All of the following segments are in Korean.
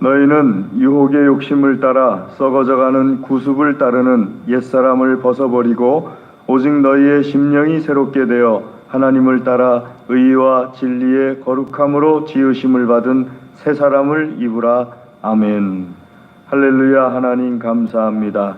너희는 유혹의 욕심을 따라 썩어져가는 구습을 따르는 옛사람을 벗어버리고 오직 너희의 심령이 새롭게 되어 하나님을 따라 의와 진리의 거룩함으로 지으심을 받은 새 사람을 입으라. 아멘. 할렐루야. 하나님 감사합니다.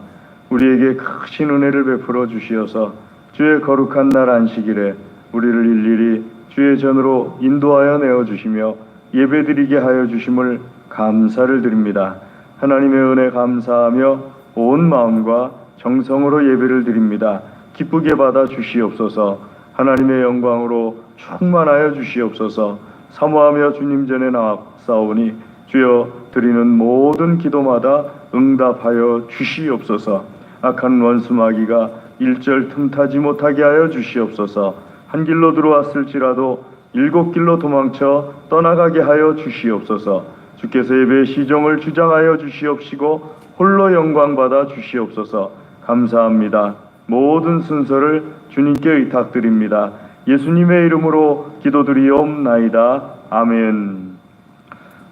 우리에게 크신 은혜를 베풀어 주시어서 주의 거룩한 날 안식일에 우리를 일일이 주의 전으로 인도하여 내어주시며 예배드리게 하여 주심을 감사를 드립니다. 하나님의 은혜 감사하며 온 마음과 정성으로 예배를 드립니다. 기쁘게 받아 주시옵소서. 하나님의 영광으로 충만하여 주시옵소서. 사모하며 주님 전에 나아싸우니 주여 드리는 모든 기도마다 응답하여 주시옵소서. 악한 원수 마귀가 일절 틈타지 못하게 하여 주시옵소서. 한 길로 들어왔을지라도 7길로 도망쳐 떠나가게 하여 주시옵소서. 주께서 예배의 시종을 주장하여 주시옵시고 홀로 영광받아 주시옵소서. 감사합니다. 모든 순서를 주님께 의탁드립니다. 예수님의 이름으로 기도드리옵나이다. 아멘.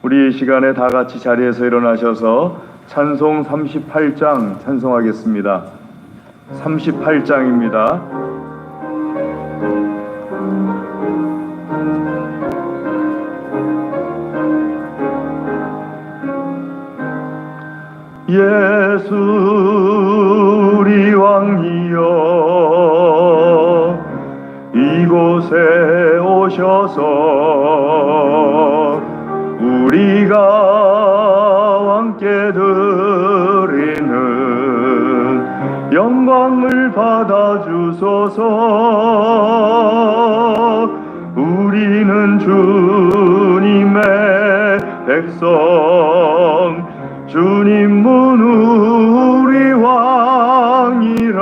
우리 이 시간에 다 같이 자리에서 일어나셔서 찬송 38장 찬송하겠습니다. 38장입니다. 예수 우리 왕이여 이곳에 오셔서 우리가 왕께 드리는 영광을 받아주소서. 우리는 주님의 백성 주님은 우리 왕이라.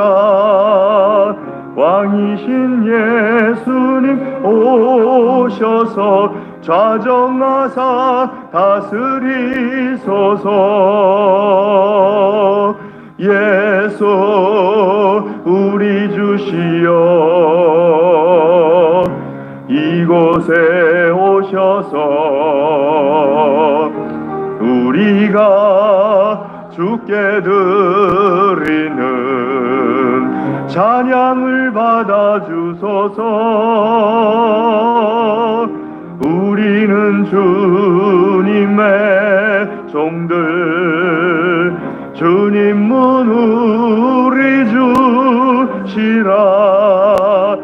왕이신 예수님 오셔서 좌정하사 다스리소서. 예수 우리 주시여 이곳에 오셔서 우리가 주께 드리는 찬양을 받아주소서. 우리는 주님의 종들 주님은 우리 주시라.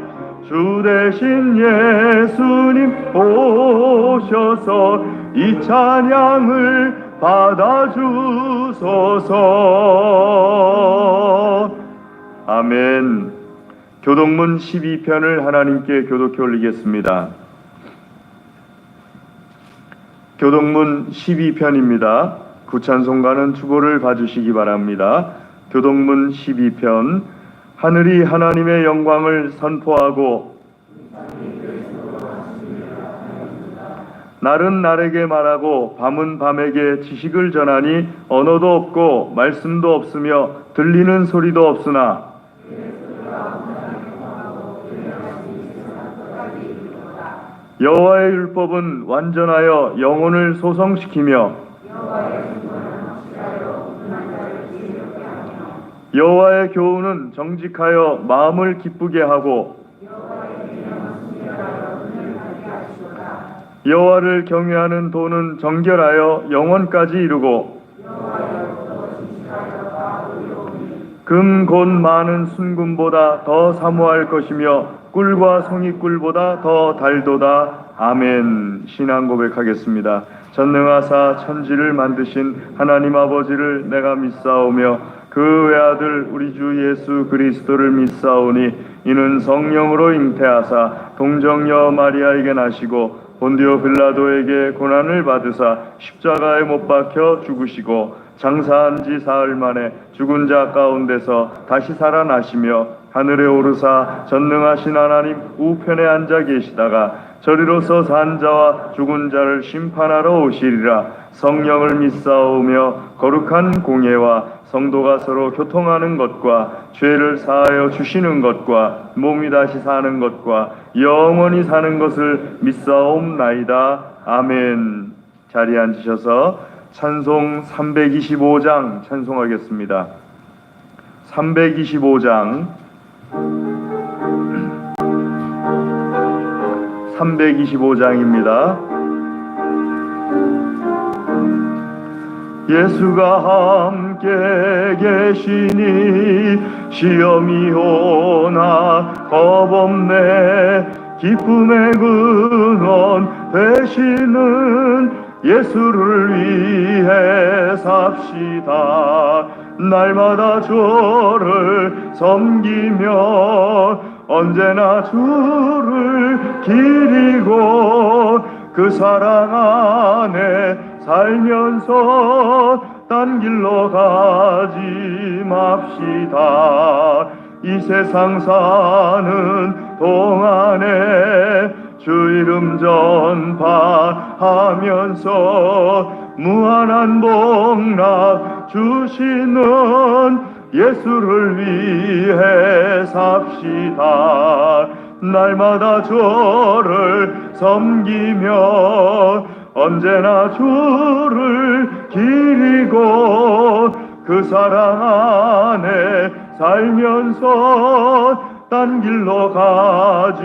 주 대신 예수님 오셔서 이 찬양을 받아주소서. 아멘. 교독문 12편을 하나님께 교독해 올리겠습니다. 교독문 12편입니다. 구찬송가는 주보를 봐주시기 바랍니다. 교독문 12편. 하늘이 하나님의 영광을 선포하고 날은 날에게 말하고 밤은 밤에게 지식을 전하니 언어도 없고 말씀도 없으며 들리는 소리도 없으나 여호와의 율법은 완전하여 영혼을 소성시키며 여호와의 교훈은 정직하여 마음을 기쁘게 하고 여호와를 경외하는 도는 정결하여 영원까지 이루고 금 곧 많은 순금보다 더 사모할 것이며 꿀과 송이꿀보다 더 달도다. 아멘. 신앙 고백하겠습니다. 전능하사 천지를 만드신 하나님 아버지를 내가 믿사오며 그 외아들 우리 주 예수 그리스도를 믿사오니 이는 성령으로 잉태하사 동정녀 마리아에게 나시고 본디오 빌라도에게 고난을 받으사 십자가에 못 박혀 죽으시고 장사한 지 사흘 만에 죽은 자 가운데서 다시 살아나시며 하늘에 오르사 전능하신 하나님 우편에 앉아 계시다가 저리로서 산 자와 죽은 자를 심판하러 오시리라. 성령을 믿사오며 거룩한 공예와 성도가 서로 교통하는 것과 죄를 사하여 주시는 것과 몸이 다시 사는 것과 영원히 사는 것을 믿사옵나이다. 아멘. 자리에 앉으셔서 찬송 325장 찬송하겠습니다. 325장 325장입니다. 예수가 함께 계시니 시험이 오나 겁없네. 기쁨의 근원 되시는 예수를 위해 삽시다. 날마다 주를 섬기며 언제나 주를 기리고 그 사랑 안에 살면서 딴 길로 가지 맙시다. 이 세상 사는 동안에 주 이름 전파하면서 무한한 복락 주시는 예수를 위해 삽시다. 날마다 주를 섬기며 언제나 주를 기리고 그 사랑 안에 살면서 딴 길로 가지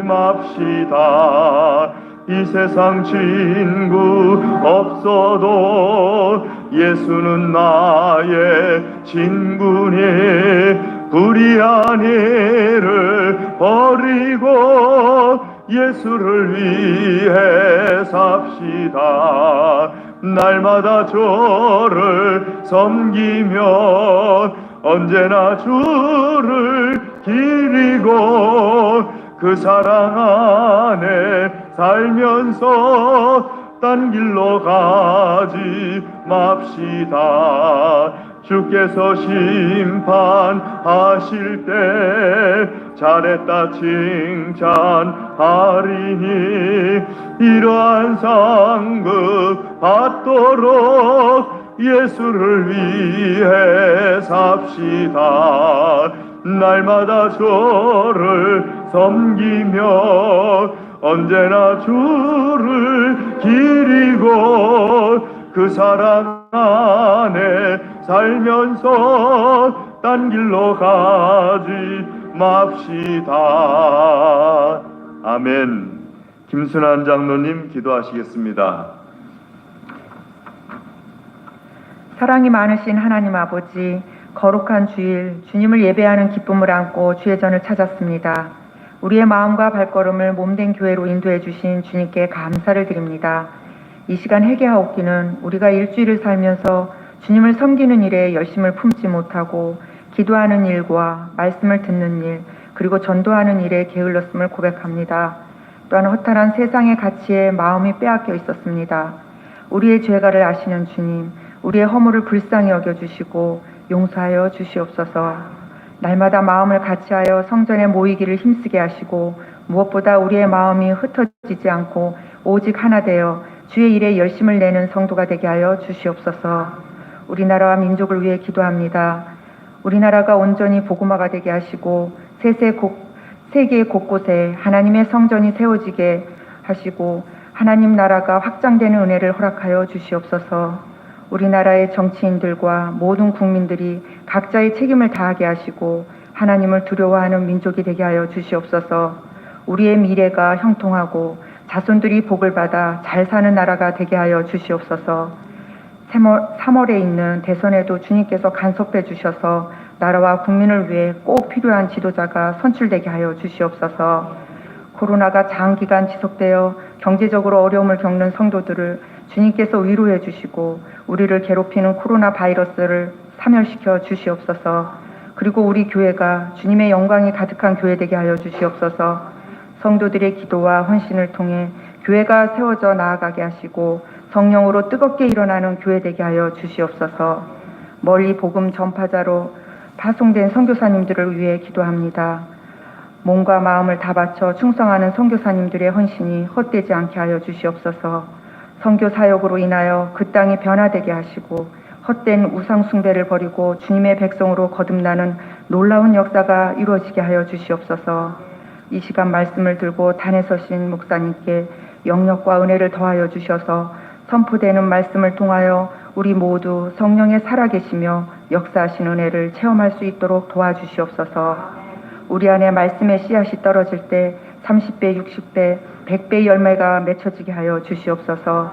맙시다. 이 세상 친구 없어도 예수는 나의 친구니 불의한 일을 버리고 예수를 위해 삽시다. 날마다 주를 섬기며 언제나 주를 기리고 그 사랑 안에 살면서 딴 길로 가지 맙시다. 주께서 심판하실 때 잘했다 칭찬하리니 이러한 상급 받도록 예수를 위해 삽시다. 날마다 주를 섬기며 언제나 주를 기리고 그 사랑 안에 살면서 딴 길로 가지 맙시다. 아멘. 김순환 장로님 기도하시겠습니다. 사랑이 많으신 하나님 아버지, 거룩한 주일 주님을 예배하는 기쁨을 안고 주의 전을 찾았습니다. 우리의 마음과 발걸음을 몸된 교회로 인도해 주신 주님께 감사를 드립니다. 이 시간 회개하옵기는 우리가 일주일을 살면서 주님을 섬기는 일에 열심을 품지 못하고 기도하는 일과 말씀을 듣는 일 그리고 전도하는 일에 게을렀음을 고백합니다. 또한 허탈한 세상의 가치에 마음이 빼앗겨 있었습니다. 우리의 죄가를 아시는 주님, 우리의 허물을 불쌍히 여겨주시고 용서하여 주시옵소서. 날마다 마음을 같이하여 성전에 모이기를 힘쓰게 하시고 무엇보다 우리의 마음이 흩어지지 않고 오직 하나 되어 주의 일에 열심을 내는 성도가 되게 하여 주시옵소서. 우리나라와 민족을 위해 기도합니다. 우리나라가 온전히 복음화가 되게 하시고 세계 곳곳에 하나님의 성전이 세워지게 하시고 하나님 나라가 확장되는 은혜를 허락하여 주시옵소서. 우리나라의 정치인들과 모든 국민들이 각자의 책임을 다하게 하시고 하나님을 두려워하는 민족이 되게 하여 주시옵소서. 우리의 미래가 형통하고 자손들이 복을 받아 잘 사는 나라가 되게 하여 주시옵소서. 3월에 있는 대선에도 주님께서 간섭해 주셔서 나라와 국민을 위해 꼭 필요한 지도자가 선출되게 하여 주시옵소서. 코로나가 장기간 지속되어 경제적으로 어려움을 겪는 성도들을 주님께서 위로해 주시고 우리를 괴롭히는 코로나 바이러스를 사멸시켜 주시옵소서. 그리고 우리 교회가 주님의 영광이 가득한 교회 되게 하여 주시옵소서. 성도들의 기도와 헌신을 통해 교회가 세워져 나아가게 하시고 성령으로 뜨겁게 일어나는 교회 되게 하여 주시옵소서. 멀리 복음 전파자로 파송된 선교사님들을 위해 기도합니다. 몸과 마음을 다 바쳐 충성하는 선교사님들의 헌신이 헛되지 않게 하여 주시옵소서. 선교 사역으로 인하여 그 땅이 변화되게 하시고 헛된 우상 숭배를 버리고 주님의 백성으로 거듭나는 놀라운 역사가 이루어지게 하여 주시옵소서. 이 시간 말씀을 들고 단에 서신 목사님께 영력과 은혜를 더하여 주셔서 선포되는 말씀을 통하여 우리 모두 성령의 살아계시며 역사하신 은혜를 체험할 수 있도록 도와주시옵소서. 우리 안에 말씀의 씨앗이 떨어질 때 30배, 60배, 100배의 열매가 맺혀지게 하여 주시옵소서.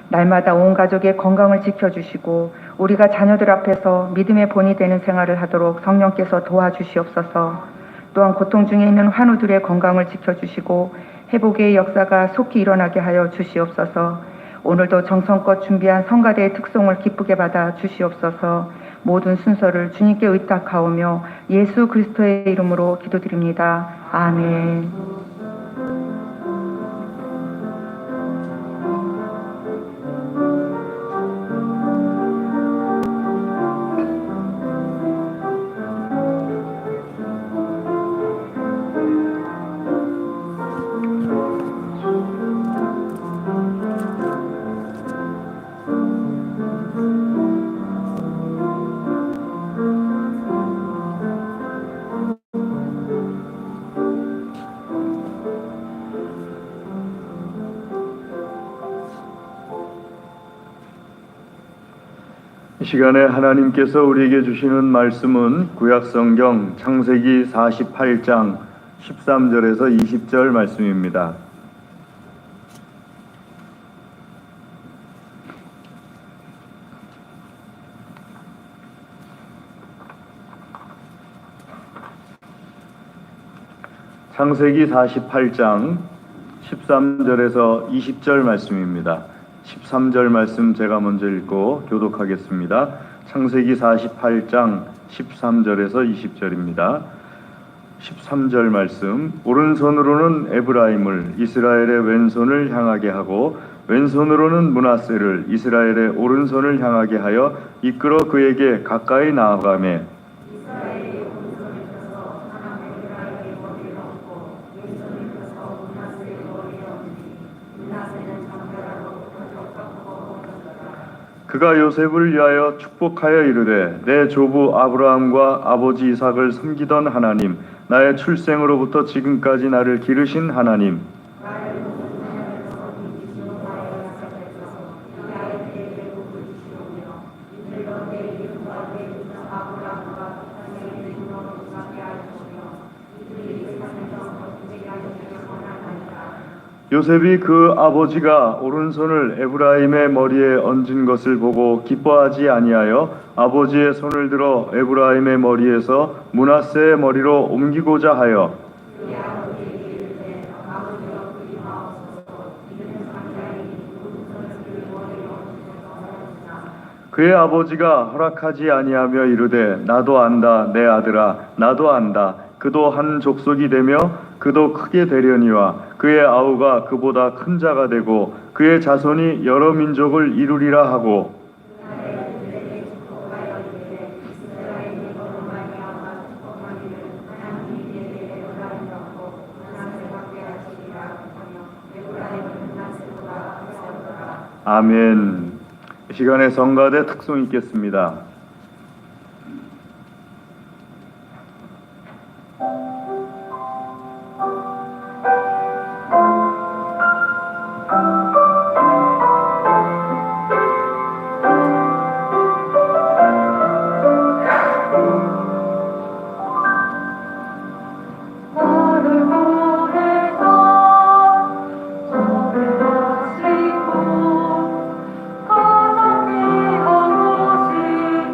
날마다 온 가족의 건강을 지켜주시고 우리가 자녀들 앞에서 믿음의 본이 되는 생활을 하도록 성령께서 도와주시옵소서. 또한 고통 중에 있는 환우들의 건강을 지켜주시고 회복의 역사가 속히 일어나게 하여 주시옵소서. 오늘도 정성껏 준비한 성가대의 특송을 기쁘게 받아 주시옵소서. 모든 순서를 주님께 의탁하오며 예수 그리스도의 이름으로 기도드립니다. 아멘. 이 시간에 하나님께서 우리에게 주시는 말씀은 구약성경 창세기 48장 13절에서 20절 말씀입니다. 창세기 48장 13절에서 20절 말씀입니다. 13절 말씀 제가 먼저 읽고 교독하겠습니다. 창세기 48장 13절에서 20절입니다. 13절 말씀. 오른손으로는 에브라임을 이스라엘의 왼손을 향하게 하고 왼손으로는 므낫세를 이스라엘의 오른손을 향하게 하여 이끌어 그에게 가까이 나아가매 그가 요셉을 위하여 축복하여 이르되 내 조부 아브라함과 아버지 이삭을 섬기던 하나님 나의 출생으로부터 지금까지 나를 기르신 하나님 요셉이 그 아버지가 오른손을 에브라임의 머리에 얹은 것을 보고 기뻐하지 아니하여 아버지의 손을 들어 에브라임의 머리에서 므낫세의 머리로 옮기고자 하여 그의 아버지가 허락하지 아니하며 이르되 나도 안다 내 아들아 나도 안다 그도 한 족속이 되며 그도 크게 되려니와 그의 아우가 그보다 큰 자가 되고 그의 자손이 여러 민족을 이루리라 하고 아멘. 이 시간에 성가대 특송 있겠습니다. 가장 귀한 것이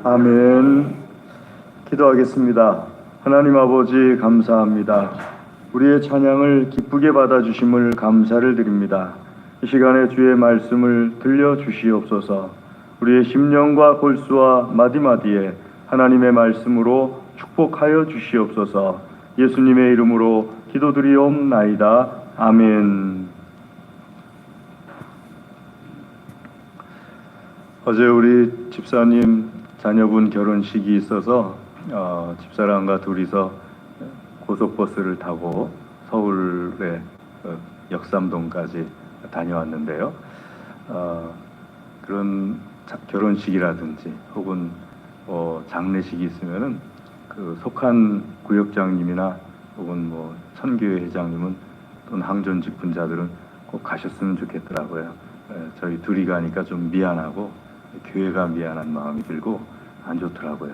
아멘. 기도하겠습니다. 하나님 아버지 감사합니다. 우리의 찬양을 기쁘게 받아주심을 감사를 드립니다. 이 시간에 주의 말씀을 들려주시옵소서. 우리의 심령과 골수와 마디마디에 하나님의 말씀으로 축복하여 주시옵소서. 예수님의 이름으로 기도드리옵나이다. 아멘. 어제 우리 집사님 자녀분 결혼식이 있어서 집사람과 둘이서 고속버스를 타고 서울의 역삼동까지 다녀왔는데요. 그런 결혼식이라든지 혹은 장례식이 있으면은 그 속한 구역장님이나 혹은 천교회 회장님은 또는 항존직 분자들은 꼭 가셨으면 좋겠더라고요. 저희 둘이 가니까 좀 미안하고 교회가 미안한 마음이 들고 안 좋더라고요.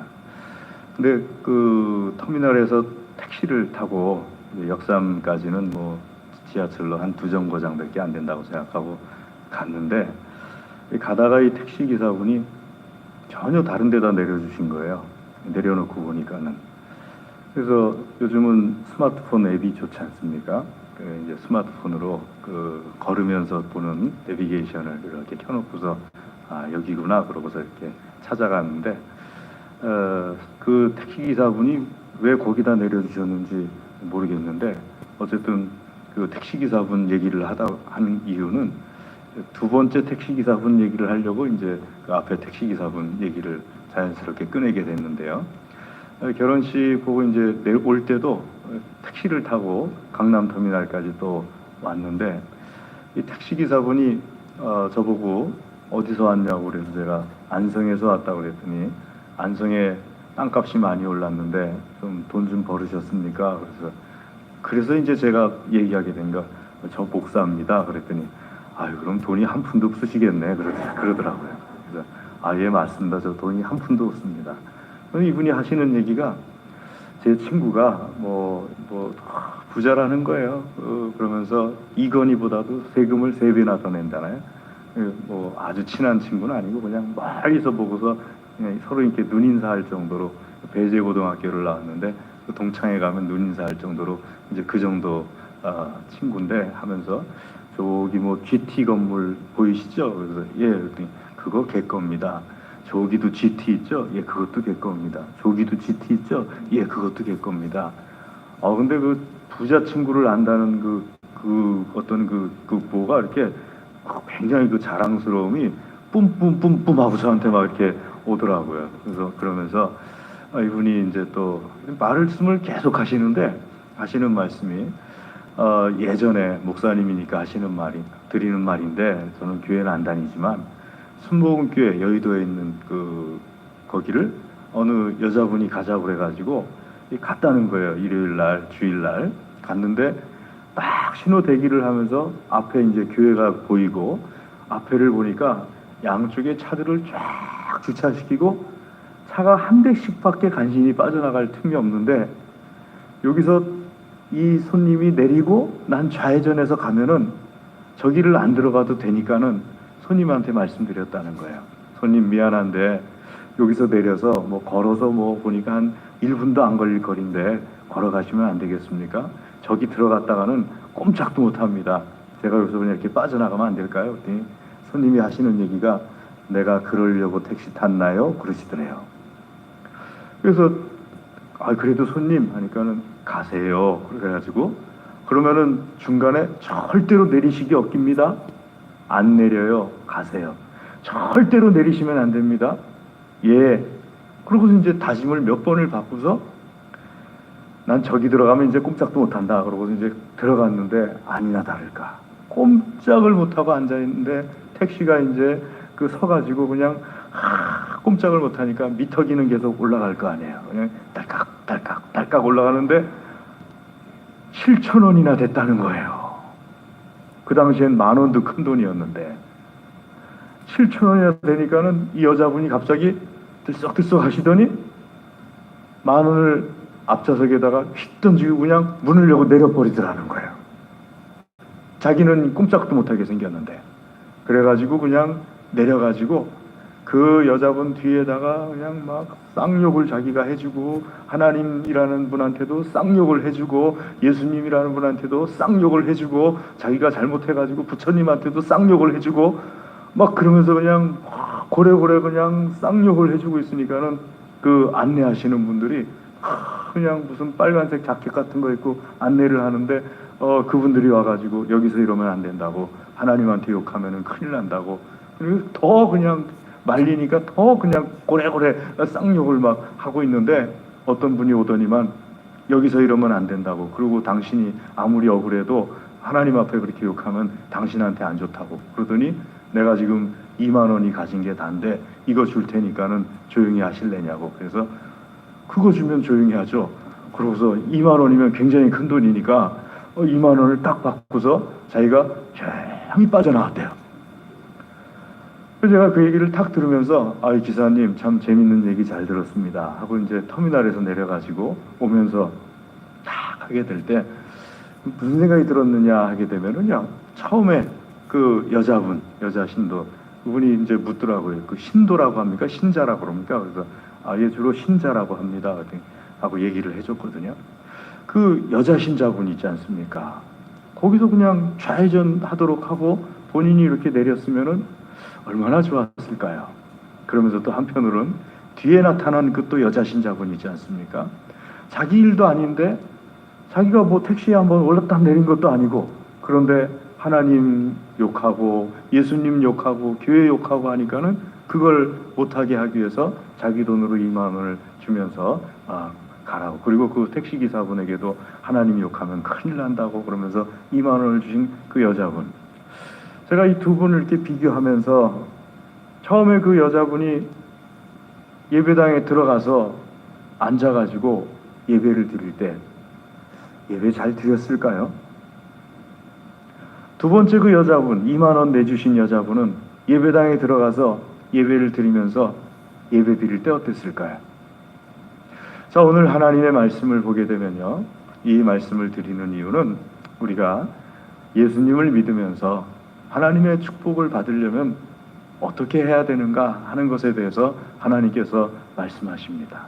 근데 그 터미널에서 택시를 타고 역삼까지는 지하철로 한 2정거장밖에 안 된다고 생각하고 갔는데, 가다가 이 택시 기사분이 전혀 다른 데다 내려주신 거예요. 내려놓고 보니까는. 그래서 요즘은 스마트폰 앱이 좋지 않습니까? 이제 스마트폰으로 걸으면서 보는 내비게이션을 이렇게 켜놓고서 여기구나 그러고서 이렇게 찾아갔는데, 그 택시 기사분이 왜 거기다 내려주셨는지 모르겠는데, 어쨌든 그 택시 기사분 얘기를 한 이유는 두 번째 택시 기사분 얘기를 하려고 이제 그 앞에 택시 기사분 얘기를 자연스럽게 꺼내게 됐는데요. 결혼식 보고 이제 올 때도 택시를 타고 강남터미널까지 또 왔는데, 이 택시 기사분이 저보고 어디서 왔냐고 그래서 제가 안성에서 왔다고 그랬더니, 안성에 땅값이 많이 올랐는데 좀 돈 좀 벌으셨습니까? 그래서 이제 제가 얘기하게 된 거, 저 목사입니다. 그랬더니 그럼 돈이 한 푼도 없으시겠네 그러더라고요. 그래서 예 맞습니다. 저 돈이 한 푼도 없습니다. 이분이 하시는 얘기가, 제 친구가 부자라는 거예요. 그러면서 이건희보다도 세금을 3배나 더 낸다나요? 아주 친한 친구는 아니고 그냥 멀리서 보고서 그냥 서로 이렇게 눈인사할 정도로, 배재고등학교를 나왔는데 그 동창회 가면 눈인사할 정도로 이제 그 정도 친구인데, 하면서 저기 GT 건물 보이시죠? 그래서 그랬더니 그거 걔 겁니다. 저기도 GT 있죠? 그것도 걔 겁니다. 저기도 GT 있죠? 그것도 걔 겁니다. 근데 그 부자 친구를 안다는 뭐가 이렇게 굉장히 그 자랑스러움이 뿜뿜뿜뿜 하고 저한테 막 이렇게 오더라고요. 그래서 그러면서 이분이 이제 또 말씀을 계속 하시는데, 하시는 말씀이 예전에 목사님이니까 드리는 말인데, 저는 교회는 안 다니지만 순복음교회 여의도에 있는 거기를 어느 여자분이 가자고 그래가지고 갔다는 거예요. 일요일날, 주일날 갔는데 딱 신호 대기를 하면서 앞에 이제 교회가 보이고, 앞에를 보니까 양쪽에 차들을 쫙 주차시키고 차가 한 대씩밖에 간신히 빠져나갈 틈이 없는데, 여기서 이 손님이 내리고 난 좌회전해서 가면은 저기를 안 들어가도 되니까는 손님한테 말씀드렸다는 거예요. 손님 미안한데 여기서 내려서 걸어서 보니까 한 1분도 안 걸릴 거리인데 걸어가시면 안 되겠습니까? 저기 들어갔다가는 꼼짝도 못 합니다. 제가 여기서 그냥 이렇게 빠져나가면 안 될까요? 그랬더니 손님이 하시는 얘기가, 내가 그러려고 택시 탔나요? 그러시더래요. 그래서 그래도 손님 하니까는 가세요. 그래가지고 그러면은 중간에 절대로 내리시기 없깁니다. 안 내려요. 가세요. 절대로 내리시면 안 됩니다. 그러고서 이제 다짐을 몇 번을 바꾸서, 난 저기 들어가면 이제 꼼짝도 못 한다. 그러고서 이제 들어갔는데 아니나 다를까 꼼짝을 못 하고 앉아 있는데, 택시가 이제 서가지고 그냥 꼼짝을 못 하니까 미터기는 계속 올라갈 거 아니에요. 그냥 딸깍 딸깍 딸깍 올라가는데 7,000원이나 됐다는 거예요. 그 당시엔 10,000원도 큰 돈이었는데 7,000원이나 되니까는 이 여자분이 갑자기 들썩들썩 하시더니 10,000원을 앞좌석에다가 휙 던지고 그냥 문을 열고 내려버리더라는 거예요. 자기는 꼼짝도 못하게 생겼는데. 그래가지고 그냥 내려가지고 그 여자분 뒤에다가 그냥 막 쌍욕을 자기가 해주고, 하나님이라는 분한테도 쌍욕을 해주고, 예수님이라는 분한테도 쌍욕을 해주고, 자기가 잘못해가지고 부처님한테도 쌍욕을 해주고, 막 그러면서 그냥 고래고래 그냥 쌍욕을 해주고 있으니까는 그 안내하시는 분들이 그냥 무슨 빨간색 자켓 같은 거 입고 안내를 하는데, 그분들이 와가지고 여기서 이러면 안 된다고, 하나님한테 욕하면은 큰일 난다고, 그리고 더 그냥 말리니까 더 그냥 고래고래 쌍욕을 막 하고 있는데, 어떤 분이 오더니만 여기서 이러면 안 된다고, 그리고 당신이 아무리 억울해도 하나님 앞에 그렇게 욕하면 당신한테 안 좋다고, 그러더니 내가 지금 2만 원이 가진 게 단데 이거 줄 테니까는 조용히 하실래냐고. 그래서 그거 주면 조용히 하죠. 그러고서 2만 원이면 굉장히 큰 돈이니까 2만 원을 딱 받고서 자기가 조용히 빠져나왔대요. 그래서 제가 그 얘기를 탁 들으면서, 이 기사님 참 재밌는 얘기 잘 들었습니다 하고 이제 터미널에서 내려가지고 오면서 탁 하게 될 때 무슨 생각이 들었느냐 하게 되면은요, 처음에 그 여자 신도, 그분이 이제 묻더라고요. 그 신도라고 합니까? 신자라고 그럽니까? 그래서 예, 주로 신자라고 합니다 하고 얘기를 해줬거든요. 그 여자 신자분 있지 않습니까? 거기서 그냥 좌회전 하도록 하고 본인이 이렇게 내렸으면은 얼마나 좋았을까요? 그러면서 또 한편으로는 뒤에 나타난 그 또 여자 신자분 있지 않습니까? 자기 일도 아닌데, 자기가 뭐 택시에 한번 올랐다 내린 것도 아니고, 그런데 하나님 욕하고 예수님 욕하고 교회 욕하고 하니까는 그걸 못하게 하기 위해서 자기 돈으로 2만 원을 주면서 가라고. 그리고 그 택시기사분에게도 하나님 욕하면 큰일 난다고 그러면서 2만 원을 주신 그 여자분. 제가 이 두 분을 이렇게 비교하면서, 처음에 그 여자분이 예배당에 들어가서 앉아가지고 예배를 드릴 때 예배 잘 드렸을까요? 두 번째 그 여자분, 2만 원 내주신 여자분은 예배당에 들어가서 예배를 드리면서 예배 드릴 때 어땠을까요? 자, 오늘 하나님의 말씀을 보게 되면요, 이 말씀을 드리는 이유는 우리가 예수님을 믿으면서 하나님의 축복을 받으려면 어떻게 해야 되는가 하는 것에 대해서 하나님께서 말씀하십니다.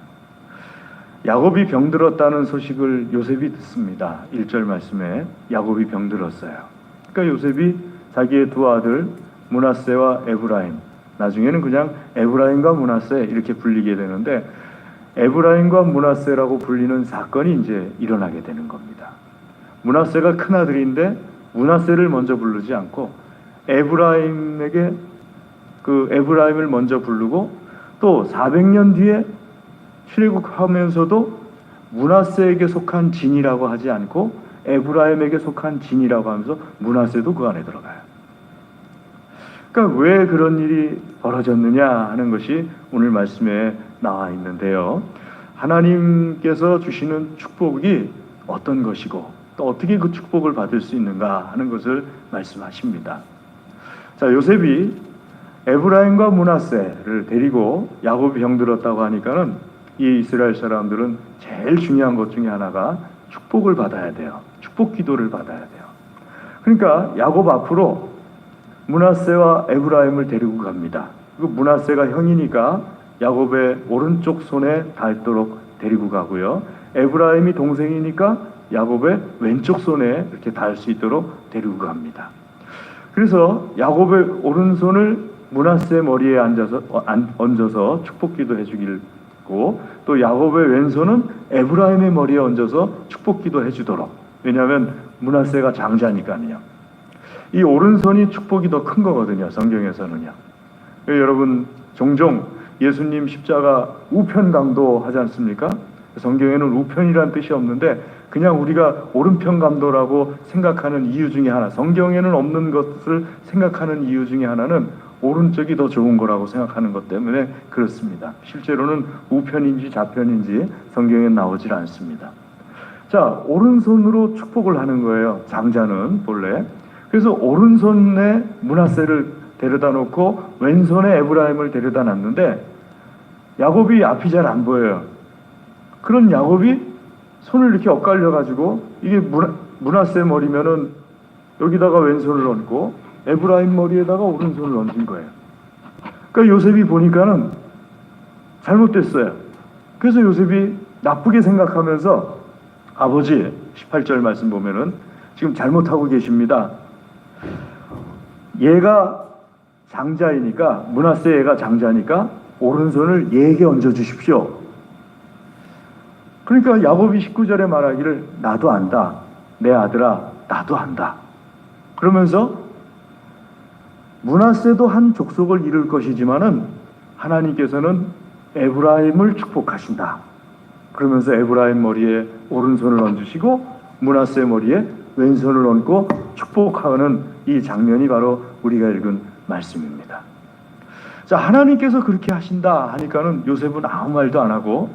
야곱이 병들었다는 소식을 요셉이 듣습니다. 1절 말씀에 야곱이 병들었어요. 그러니까 요셉이 자기의 두 아들 므낫세와 에브라임, 나중에는 그냥 에브라임과 므낫세 이렇게 불리게 되는데, 에브라임과 므낫세라고 불리는 사건이 이제 일어나게 되는 겁니다. 므낫세가 큰 아들인데 므낫세를 먼저 부르지 않고 에브라임에게 그 에브라임을 먼저 부르고, 또 400년 뒤에 출애굽하면서도 므낫세에게 속한 진이라고 하지 않고 에브라임에게 속한 진이라고 하면서 므낫세도 그 안에 들어가요. 그러니까 왜 그런 일이 벌어졌느냐 하는 것이 오늘 말씀에 나와 있는데요, 하나님께서 주시는 축복이 어떤 것이고 또 어떻게 그 축복을 받을 수 있는가 하는 것을 말씀하십니다. 자, 요셉이 에브라임과 므낫세를 데리고 야곱이 병들었다고 하니까는 이 이스라엘 사람들은 제일 중요한 것 중에 하나가 축복을 받아야 돼요. 축복 기도를 받아야 돼요. 그러니까 야곱 앞으로 므낫세와 에브라임을 데리고 갑니다. 그 므낫세가 형이니까 야곱의 오른쪽 손에 닿도록 데리고 가고요, 에브라임이 동생이니까 야곱의 왼쪽 손에 이렇게 닿을 수 있도록 데리고 갑니다. 그래서 야곱의 오른손을 므낫세 머리에 얹어서 축복 기도해 주고, 또 야곱의 왼손은 에브라임의 머리에 얹어서 축복 기도해 주도록. 왜냐하면 므낫세가 장자니까요. 이 오른손이 축복이 더 큰 거거든요, 성경에서는요. 여러분, 종종 예수님 십자가 우편 강도 하지 않습니까? 성경에는 우편이란 뜻이 없는데 그냥 우리가 오른편 강도라고 생각하는 이유 중에 하나, 성경에는 없는 것을 생각하는 이유 중에 하나는 오른쪽이 더 좋은 거라고 생각하는 것 때문에 그렇습니다. 실제로는 우편인지 좌편인지 성경에 나오질 않습니다. 자, 오른손으로 축복을 하는 거예요, 장자는 본래. 그래서 오른손에 므낫세를 데려다 놓고 왼손에 에브라임을 데려다 놨는데 야곱이 앞이 잘 안 보여요. 그런 야곱이 손을 이렇게 엇갈려 가지고, 이게 므낫세 머리면은 여기다가 왼손을 얹고 에브라임 머리에다가 오른손을 얹은 거예요. 그러니까 요셉이 보니까는 잘못됐어요. 그래서 요셉이 나쁘게 생각하면서 아버지 18절 말씀 보면은 지금 잘못하고 계십니다. 얘가 장자이니까 므낫세 얘가 장자니까 오른손을 얘에게 얹어 주십시오. 그러니까 야곱이 19절에 말하기를 나도 안다. 내 아들아 나도 안다. 그러면서 므낫세도 한 족속을 이룰 것이지만은 하나님께서는 에브라임을 축복하신다. 그러면서 에브라임 머리에 오른손을 얹으시고 므낫세 머리에 왼손을 얹고 축복하는 이 장면이 바로 우리가 읽은 말씀입니다. 자, 하나님께서 그렇게 하신다 하니까는 요셉은 아무 말도 안 하고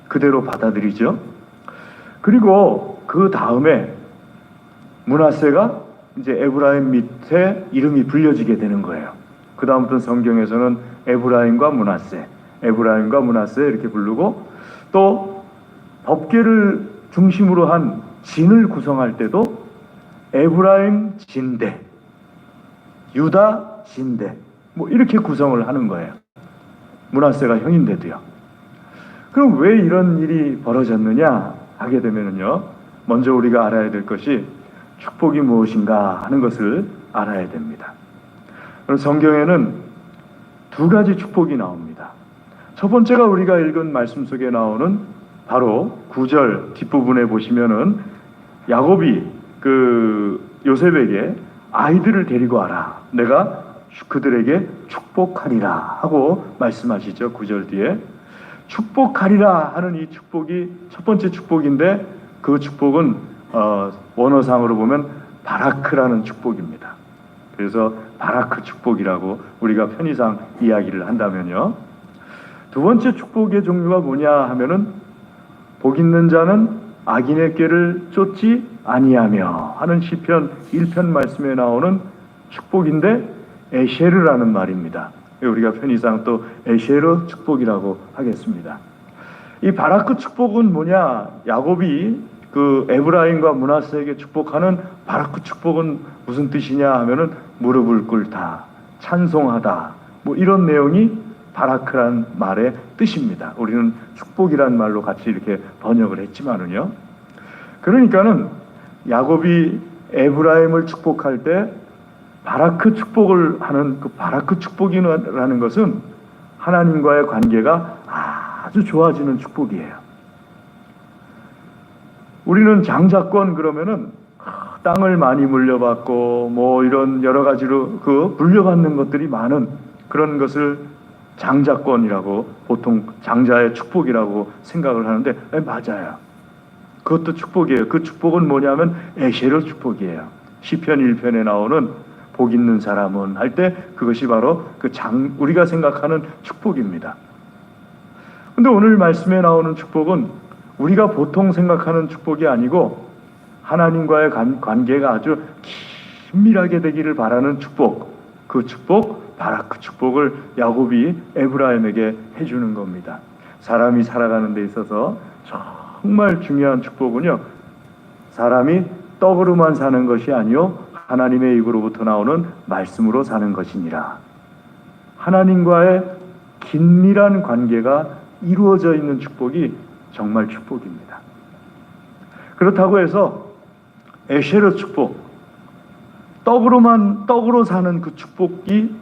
그대로 받아들이죠. 그리고 그 다음에 므낫세가 이제 에브라임 밑에 이름이 불려지게 되는 거예요. 그 다음부터 성경에서는 에브라임과 므낫세, 에브라임과 므낫세 이렇게 부르고, 또 법궤를 중심으로 한 진을 구성할 때도 에브라임 진대, 유다 진대, 뭐 이렇게 구성을 하는 거예요. 므낫세가 형인데도요. 그럼 왜 이런 일이 벌어졌느냐 하게 되면은요, 먼저 우리가 알아야 될 것이 축복이 무엇인가 하는 것을 알아야 됩니다. 그럼 성경에는 두 가지 축복이 나옵니다. 첫 번째가 우리가 읽은 말씀 속에 나오는 바로 9절 뒷부분에 보시면은 야곱이 그 요셉에게 아이들을 데리고 와라. 내가 그들에게 축복하리라 하고 말씀하시죠. 9절 뒤에. 축복하리라 하는 이 축복이 첫 번째 축복인데, 그 축복은 원어상으로 보면 바라크라는 축복입니다. 그래서 바라크 축복이라고 우리가 편의상 이야기를 한다면요. 두 번째 축복의 종류가 뭐냐 하면은 복 있는 자는 악인의 꾀를 쫓지 아니하며 하는 시편 1편 말씀에 나오는 축복인데 에셰르라는 말입니다. 우리가 편의상 또 에셰르 축복이라고 하겠습니다. 이 바라크 축복은 뭐냐? 야곱이 그 에브라임과 므낫세에게 축복하는 바라크 축복은 무슨 뜻이냐 하면은 무릎을 꿇다, 찬송하다, 뭐 이런 내용이 바라크란 말의 뜻입니다. 우리는 축복이란 말로 같이 이렇게 번역을 했지만은요. 그러니까는 야곱이 에브라임을 축복할 때 바라크 축복을 하는 그 바라크 축복이라는 것은 하나님과의 관계가 아주 좋아지는 축복이에요. 우리는 장자권 그러면은 땅을 많이 물려받고 뭐 이런 여러 가지로 그 물려받는 것들이 많은 그런 것을 장자권이라고, 보통 장자의 축복이라고 생각을 하는데, 맞아요. 그것도 축복이에요. 그 축복은 뭐냐면 에셰르 축복이에요. 시편 1편에 나오는 복 있는 사람은 할 때 그것이 바로 그 우리가 생각하는 축복입니다. 근데 오늘 말씀에 나오는 축복은 우리가 보통 생각하는 축복이 아니고 하나님과의 관계가 아주 긴밀하게 되기를 바라는 축복, 그 축복, 바라크 축복을 야곱이 에브라임에게 해주는 겁니다. 사람이 살아가는 데 있어서 정말 중요한 축복은요, 사람이 떡으로만 사는 것이 아니요 하나님의 입으로부터 나오는 말씀으로 사는 것이니라. 하나님과의 긴밀한 관계가 이루어져 있는 축복이 정말 축복입니다. 그렇다고 해서 에셰르 축복, 떡으로 사는 그 축복이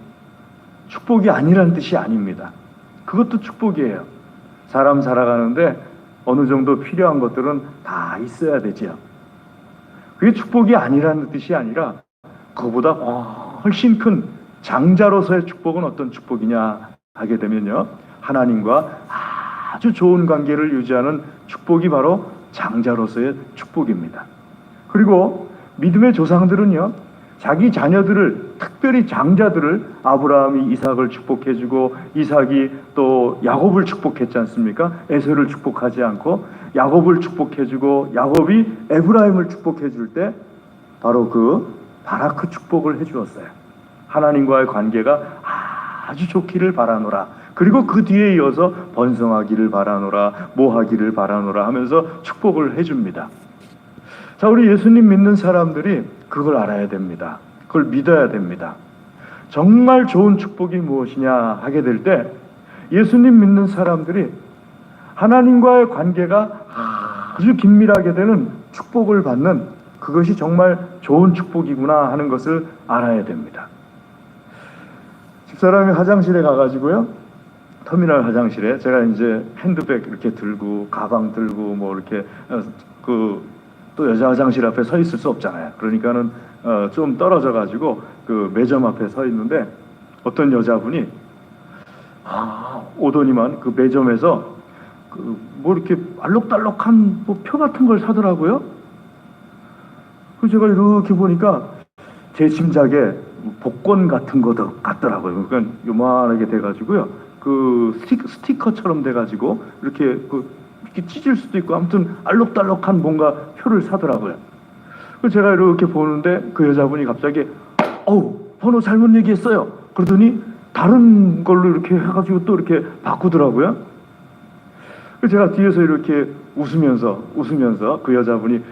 아니란 뜻이 아닙니다. 그것도 축복이에요. 사람 살아가는데 어느 정도 필요한 것들은 다 있어야 되죠. 그게 축복이 아니라는 뜻이 아니라 그거보다 훨씬 큰 장자로서의 축복은 어떤 축복이냐 하게 되면요, 하나님과 아주 좋은 관계를 유지하는 축복이 바로 장자로서의 축복입니다. 그리고 믿음의 조상들은요, 자기 자녀들을, 특별히 장자들을, 아브라함이 이삭을 축복해주고 이삭이 또 야곱을 축복했지 않습니까? 에서를 축복하지 않고 야곱을 축복해주고 야곱이 에브라임을 축복해줄 때 바로 그 바라크 축복을 해주었어요. 하나님과의 관계가 아주 좋기를 바라노라. 그리고 그 뒤에 이어서 번성하기를 바라노라, 모하기를 바라노라 하면서 축복을 해줍니다. 자, 우리 예수님 믿는 사람들이 그걸 알아야 됩니다. 그걸 믿어야 됩니다. 정말 좋은 축복이 무엇이냐 하게 될 때 예수님 믿는 사람들이 하나님과의 관계가 아주 긴밀하게 되는 축복을 받는 그것이 정말 좋은 축복이구나 하는 것을 알아야 됩니다. 집사람이 화장실에 가가지고요, 터미널 화장실에 제가 이제 핸드백 이렇게 들고 가방 들고 뭐 이렇게 또 여자 화장실 앞에 서 있을 수 없잖아요. 그러니까는 좀 떨어져 가지고 그 매점 앞에 서 있는데 어떤 여자분이 오더니만 그 매점에서 뭐 이렇게 알록달록한 뭐 표 같은 걸 사더라고요. 그래서 제가 이렇게 보니까 제 짐작에 복권 같은 거 같더라고요. 그러니까 요만하게 돼가지고요. 그 스티커처럼 돼가지고 이렇게 이렇게 찢을 수도 있고 아무튼 알록달록한 뭔가 표를 사더라고요. 그래서 제가 이렇게 보는데 그 여자분이 갑자기 번호 잘못 얘기했어요. 그러더니 다른 걸로 이렇게 해가지고 또 이렇게 바꾸더라고요. 그래서 제가 뒤에서 이렇게 웃으면서 그 여자분이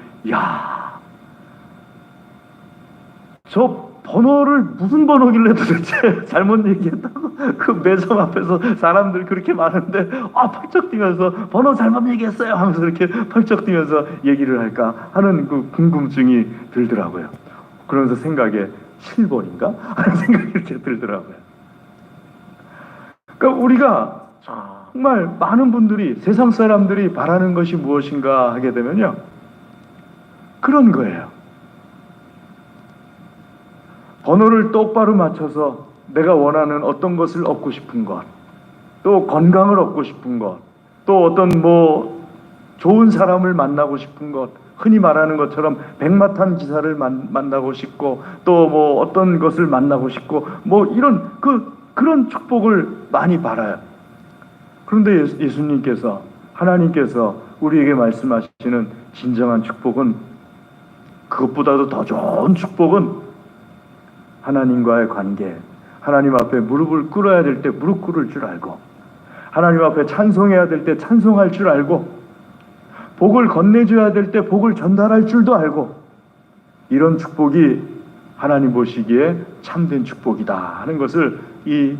저 번호를 무슨 번호길래 도대체 잘못 얘기했다고 그 매점 앞에서 사람들이 그렇게 많은데 펄쩍 뛰면서 번호 잘못 얘기했어요 하면서 이렇게 펄쩍 뛰면서 얘기를 할까 하는 그 궁금증이 들더라고요. 그러면서 생각에 7번인가 하는 생각이 이렇게 들더라고요. 그러니까 우리가 정말 많은 분들이 세상 사람들이 바라는 것이 무엇인가 하게 되면요, 그런 거예요. 번호를 똑바로 맞춰서 내가 원하는 어떤 것을 얻고 싶은 것, 또 건강을 얻고 싶은 것, 또 어떤 뭐 좋은 사람을 만나고 싶은 것, 흔히 말하는 것처럼 백마탄 기사를 만나고 싶고, 또 뭐 어떤 것을 만나고 싶고, 뭐 이런 그런 축복을 많이 바라요. 그런데 예수님께서, 하나님께서 우리에게 말씀하시는 진정한 축복은, 그것보다도 더 좋은 축복은 하나님과의 관계, 하나님 앞에 무릎을 꿇어야 될 때 무릎 꿇을 줄 알고, 하나님 앞에 찬송해야 될 때 찬송할 줄 알고, 복을 건네줘야 될 때 복을 전달할 줄도 알고, 이런 축복이 하나님 보시기에 참된 축복이다 하는 것을 이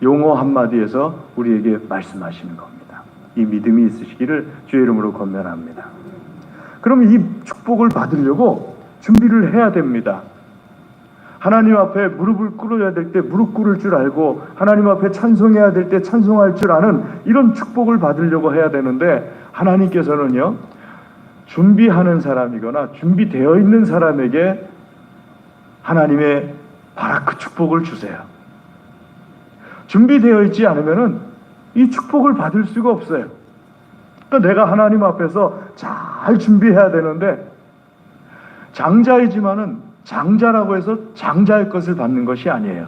용어 한마디에서 우리에게 말씀하시는 겁니다. 이 믿음이 있으시기를 주의 이름으로 권면합니다. 그럼 이 축복을 받으려고 준비를 해야 됩니다. 하나님 앞에 무릎을 꿇어야 될 때 무릎 꿇을 줄 알고, 하나님 앞에 찬송해야 될 때 찬송할 줄 아는 이런 축복을 받으려고 해야 되는데, 하나님께서는요, 준비하는 사람이거나 준비되어 있는 사람에게 하나님의 바라크 축복을 주세요. 준비되어 있지 않으면은 이 축복을 받을 수가 없어요. 그러니까 내가 하나님 앞에서 잘 준비해야 되는데, 장자이지만은 장자라고 해서 장자의 것을 받는 것이 아니에요.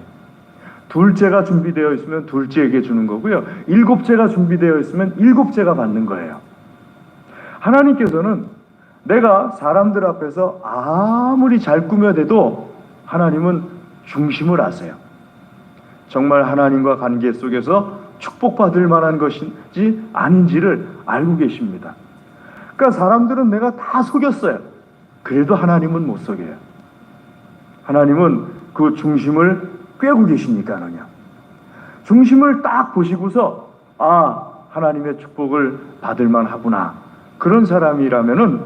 둘째가 준비되어 있으면 둘째에게 주는 거고요, 일곱째가 준비되어 있으면 일곱째가 받는 거예요. 하나님께서는 내가 사람들 앞에서 아무리 잘 꾸며대도 하나님은 중심을 아세요. 정말 하나님과 관계 속에서 축복받을 만한 것인지 아닌지를 알고 계십니다. 그러니까 사람들은 내가 다 속였어요. 그래도 하나님은 못 속여요. 하나님은 그 중심을 꿰고 계시니까는요. 중심을 딱 보시고서 하나님의 축복을 받을 만하구나. 그런 사람이라면은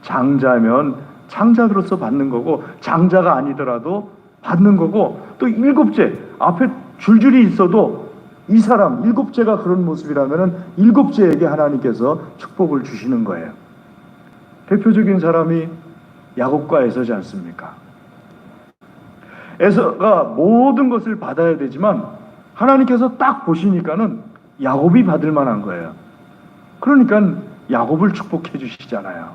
장자면 장자로서 받는 거고, 장자가 아니더라도 받는 거고, 또 일곱째 앞에 줄줄이 있어도 이 사람 일곱째가 그런 모습이라면은 일곱째에게 하나님께서 축복을 주시는 거예요. 대표적인 사람이 야곱과 에서지 않습니까? 에서가 모든 것을 받아야 되지만 하나님께서 딱 보시니까는 야곱이 받을 만한 거예요. 그러니까 야곱을 축복해 주시잖아요.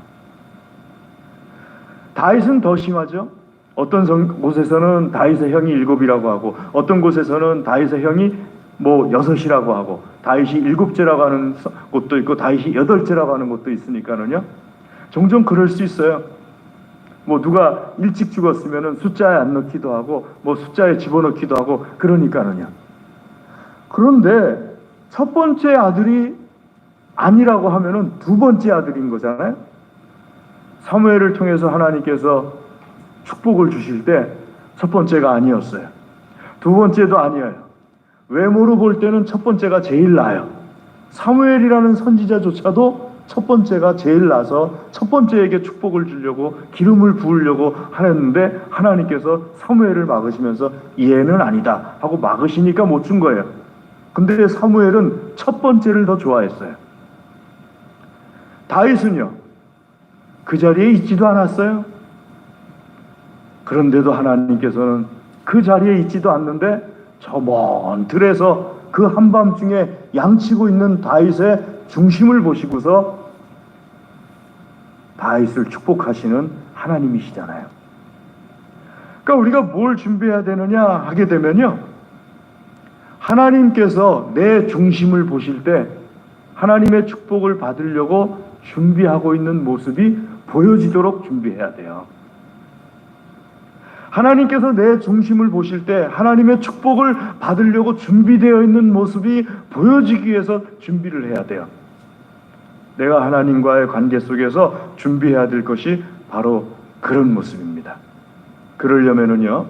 다윗은 더 심하죠. 어떤 곳에서는 다윗의 형이 7이라고 하고, 어떤 곳에서는 다윗의 형이 뭐 6이라고 하고, 다윗이 7째라고 하는 곳도 있고 다윗이 8째라고 하는 곳도 있으니까는요, 종종 그럴 수 있어요. 뭐 누가 일찍 죽었으면은 숫자에 안 넣기도 하고, 뭐 숫자에 집어넣기도 하고, 그러니까는요. 그런데 첫 번째 아들이 아니라고 하면은 두 번째 아들인 거잖아요. 사무엘을 통해서 하나님께서 축복을 주실 때 첫 번째가 아니었어요. 두 번째도 아니에요. 외모로 볼 때는 첫 번째가 제일 나아요. 사무엘이라는 선지자조차도 첫 번째가 제일 나서 첫 번째에게 축복을 주려고 기름을 부으려고 하는데 하나님께서 사무엘을 막으시면서 얘는 아니다 하고 막으시니까 못 준 거예요. 근데 사무엘은 첫 번째를 더 좋아했어요. 다윗은요, 그 자리에 있지도 않았어요. 그런데도 하나님께서는 그 자리에 있지도 않는데 저 먼 들에서 그 한밤중에 양치고 있는 다윗의 중심을 보시고서 다윗을 축복하시는 하나님이시잖아요. 그러니까 우리가 뭘 준비해야 되느냐 하게 되면요, 하나님께서 내 중심을 보실 때 하나님의 축복을 받으려고 준비하고 있는 모습이 보여지도록 준비해야 돼요. 하나님께서 내 중심을 보실 때 하나님의 축복을 받으려고 준비되어 있는 모습이 보여지기 위해서 준비를 해야 돼요. 내가 하나님과의 관계 속에서 준비해야 될 것이 바로 그런 모습입니다. 그러려면은요,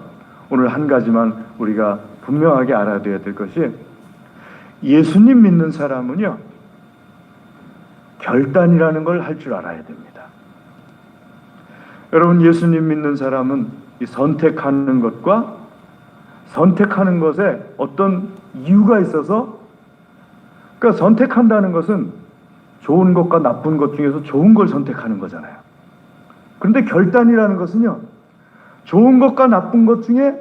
오늘 한 가지만 우리가 분명하게 알아야 될 것이, 예수님 믿는 사람은요, 결단이라는 걸 할 줄 알아야 됩니다. 여러분, 예수님 믿는 사람은 이 선택하는 것과 선택하는 것에 어떤 이유가 있어서, 그러니까 선택한다는 것은 좋은 것과 나쁜 것 중에서 좋은 걸 선택하는 거잖아요. 그런데 결단이라는 것은요, 좋은 것과 나쁜 것 중에